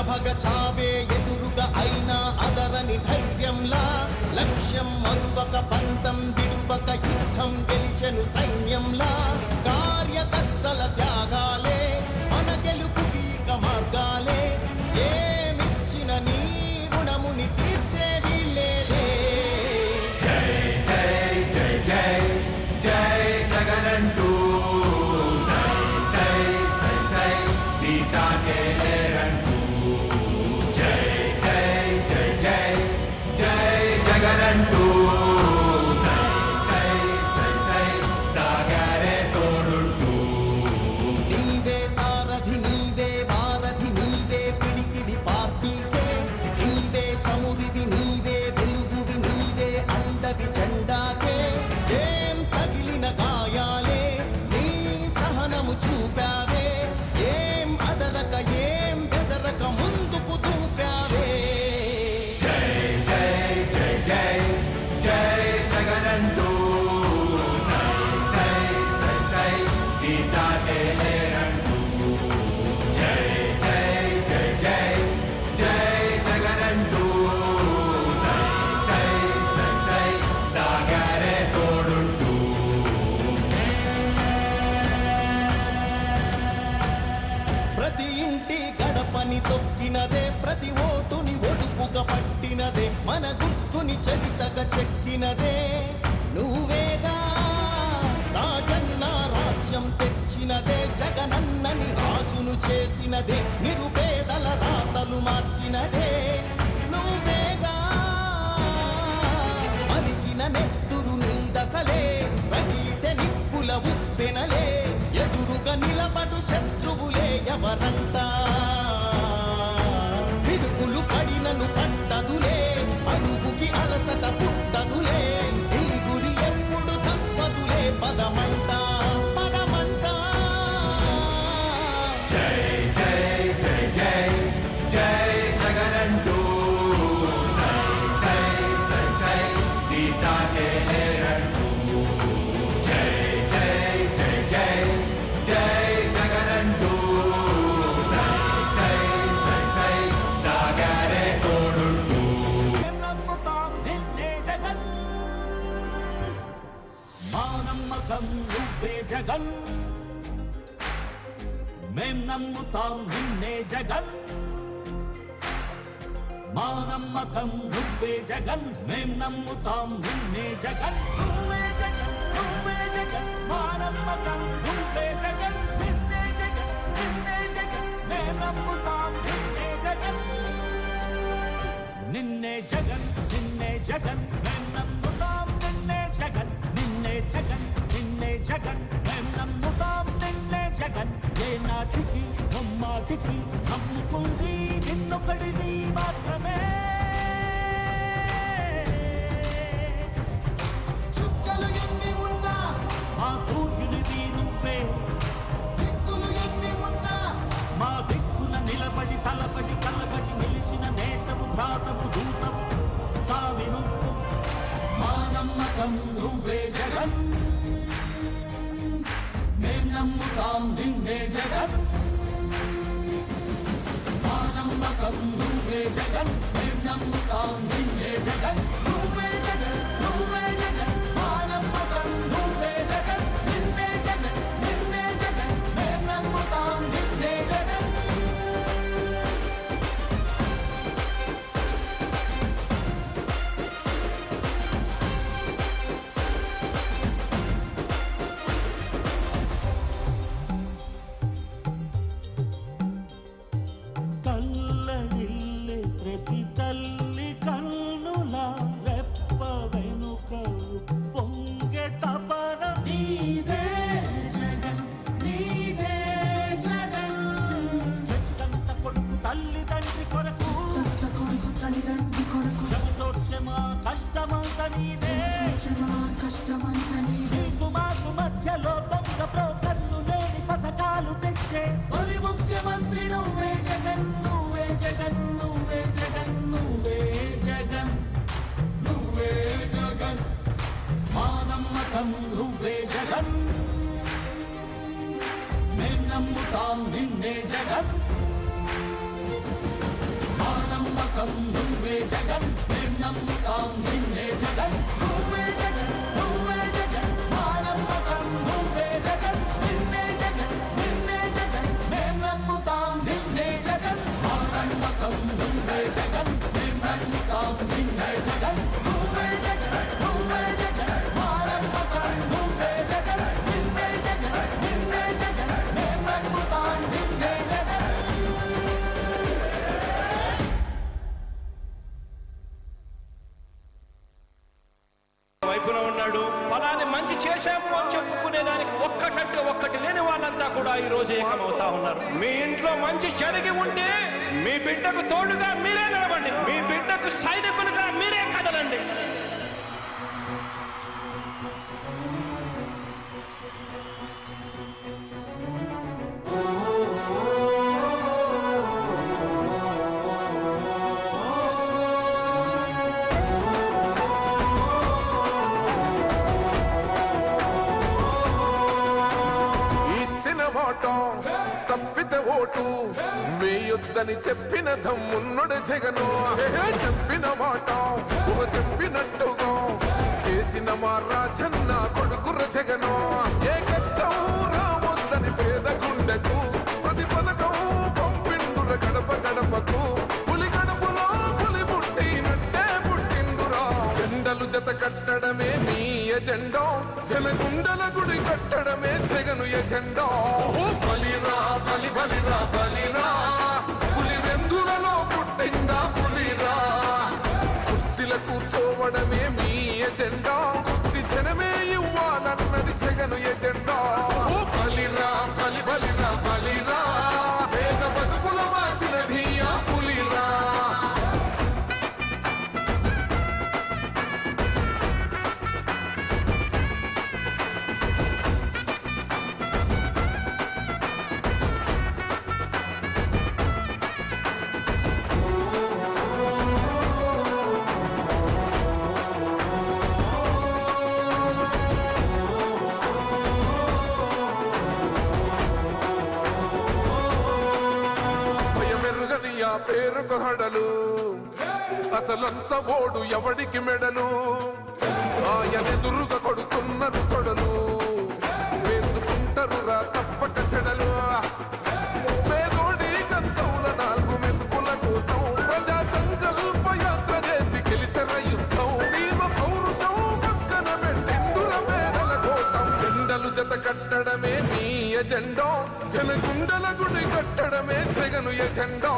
భగ చావే ఎదురుగా అయినా అదరని ధైర్యంలా లక్ష్యం మరువక పంతం విడువక యుద్ధం గెలిచెను సైన్యంలా కార్యకర్తల త్యాగాలే మన గెలుపుకి ఇక మార్గాలే ఏమిచ్చిన నీ రుణముని తీర్చేది లేదే జై జై జై జై జై జగనంటూ సై సై సై సై దీసాకే లేరంటూ జై జై జై జై జై జగనంటూ సై సై సై సై సాగరే తోడుంటూ నీవే సారథి నీవే వారధి నీవే పిడికిలి పార్టీకే నీవే చమురివి నీవే వెలుగువి నీవే అండవి జెండాకే ఏం తగిలిన గాయాలే నీ సహనము చూపావే ఏం అదరక ఏం బెదరక ముందుకు దూపావే జై జై జై జై జై జగనంటూ సై సై సై సై దీసాకే లేరంటూ జై జై జై జై జై జగనంటూ సై సై సై సై సాగరే తోడుంటూ ప్రతి ఇంటి గడపని తొక్కినదే ప్రతి ఓటుని ఒడుపుగా పట్టినదే మన గుర్తుని చరితగా చెక్కినదే నువ్వేగా రాజన్న రాజ్యం తెచ్చినదే జగనన్నని రాజును చేసినదే నిరుపేదల రాతలు మార్చినదే నువ్వేగా మరిగిన నెత్తురు నీ దశలే రగిలితే నిప్పుల ఉప్పెనలే ఎదురుగా నిలబడు శత్రువులే ఎవరంతా పిడుగులు పడినను పట్టదులే అడుగుకి అలసట పుట్టదులే ఈ గురి ఎప్పుడు తప్పదులే పదమంట పదమంట జై జై జై జై జై జగనంటూ సై సై సై సై దీసాకే లేరంటూ జై జై జై జై జై జగనంటూ సై సై సై సై సాగరే తోడుంటూ నమ్ముతాం నిన్నే జగన్ మా నమ్మకం నువ్వే జగన్ మేం నమ్ముతాం నిన్నే జగన్ మా నమ్మకం నువ్వే జగన్ మేం నమ్ముతాం నిన్నే జగన్ నువ్వే జగన్ నువ్వే జగన్ మా నమ్మకం నువ్వే జగన్ నిన్నే జగన్ నిన్నే జగన్ మేం నమ్ముతాం నిన్నే జగన్ నిన్నే జగన్ నిన్నే జగన్ మేం నమ్ముతాం నిన్నే జగన్ నిన్నే జగన్ నిన్నే జగన్ మేం నమ్ముతాం నిన్నే జగన్ ఏ నాటికి నమ్మాటికి నమ్ముకుంది నిన్నొకడిని మాత్రమే చుక్కలు ఎన్ని ఉన్నా మా సూర్యునిది నువ్వే దిక్కులు ఎన్ని ఉన్నా మా దిక్కున నిలబడి తలబడి కలబడి నిలిచిన నేతవు భ్రాతవు దూతవు సావి నువ్వు మా నమ్మకం నువ్వే జగన్ మేం నమ్ముతాం నిన్నే జగన్ మా నమ్మకం నువ్వే జగన్ మేం నమ్ముతాం నిన్నే జగన్ నువ్వే జగన్ నువ్వే జగన్ మా నమ్మకం నువ్వే జగన్ నిన్నే జగన్ నిన్నే జగన్ మేం నమ్ముతాం నిన్నే జగన్ తల్లడిల్లే ప్రతి తల్లి కన్నులా రెప్ప వెనుక పొంగే తపన నీదే జగన్ నీదే జగన్ చెట్టంత కొడుకు తల్లి తండ్రి కొరకు శ్రమతోక్షమా కష్టమంత నీదే నీకు మాకు మధ్యలో దొంగ బ్రోకర్లు లేని పథకాలు తెచ్చే తొలి ముఖ్యమంత్రి నువ్వే జగన్ నువ్వే జగన్ నువ్వే జగన్ నువ్వే జగన్ నువ్వే జగన్ మా నమ్మకం నువ్వే జగన్ మేం నమ్ముతాం నిన్నే జగన్ జగన్ మేం నమ్ముతాం నిన్నే జగన్ నువ్వే జగన్ నువ్వే జగన్ మా నమ్మకం నువ్వే జగన్ నిన్నే జగన్ నిన్నే జగన్ మేం నమ్ముతాం నిన్నే జగన్ మా నమ్మకం నువ్వే జగన్ మేం నమ్ముతాం నిన్నే జగన్ నువ్వే జగన్ నువ్వే జగన్ మా నమ్మకం నువ్వే జగన్ నిన్నే జగన్ నిన్నే జగన్ మేం నమ్ముతాం నిన్నే జగన్ వైపున ఉన్నాడు. ఫలాన్ని మంచి చేశాము అని చెప్పుకునేదానికి ఒక్కటంటే ఒక్కటి లేని వాళ్ళంతా కూడా ఈ రోజు ఏకమవుతా ఉన్నారు. మీ ఇంట్లో మంచి జరిగి ఉంటే మీ బిడ్డకు తోడుగా మీరే నిలబండి, మీ బిడ్డకు సైనికులుగా మీరే కదలండి. తప్పితే ఓటు వేయొద్దని చెప్పిన దమ్మున్నడు జగను చెప్పిన మాట చెప్పినట్టుగా చేసిన మా రాజన్న కొడుకుర జగను ఏ కష్టం రావద్దని పేద గుండెకు ప్రతి పథకం పంపిండుర గడప గడపకు పులి గడపలో పులి పుట్టినట్టే పుట్టిండురా జెండలు జత కట్టడమే మీ ఎజెండా జనగుండల గుడి కట్టడమే జగను ఎజెండా బలిరా బలి బలిరా బలిరా పులి వెందులలో పుట్టిందా పులిరా కుర్చీల కూర్చోవడమే మీ ఎజెండా కుర్చీ జనమే ఇవ్వాలన్నది జగను ఎజెండా బలిరా బలి బలిరా బలిరా వేద బతుకుల మార్చినది ఆ పులిరా పేరుకు హడలు అసలంచబోడు ఎవడికి మెడలు ఆయనెదురుగా కొడుతున్నారు కొడలు వేసుకుంటారు రా తప్పక చెడలు పేదోడి కంచంల 4 మెతుకుల కోసం ప్రజా సంకల్ప యాత్ర చేసి గెలిసిన యుద్ధం సీమ పౌరుషం పక్కన పెట్టిండుర పేదల కోసం జెండలు జత కట్టడమే మీ ఎజెండా జనగుండల గుడి కట్టడమే జగను ఎజెండా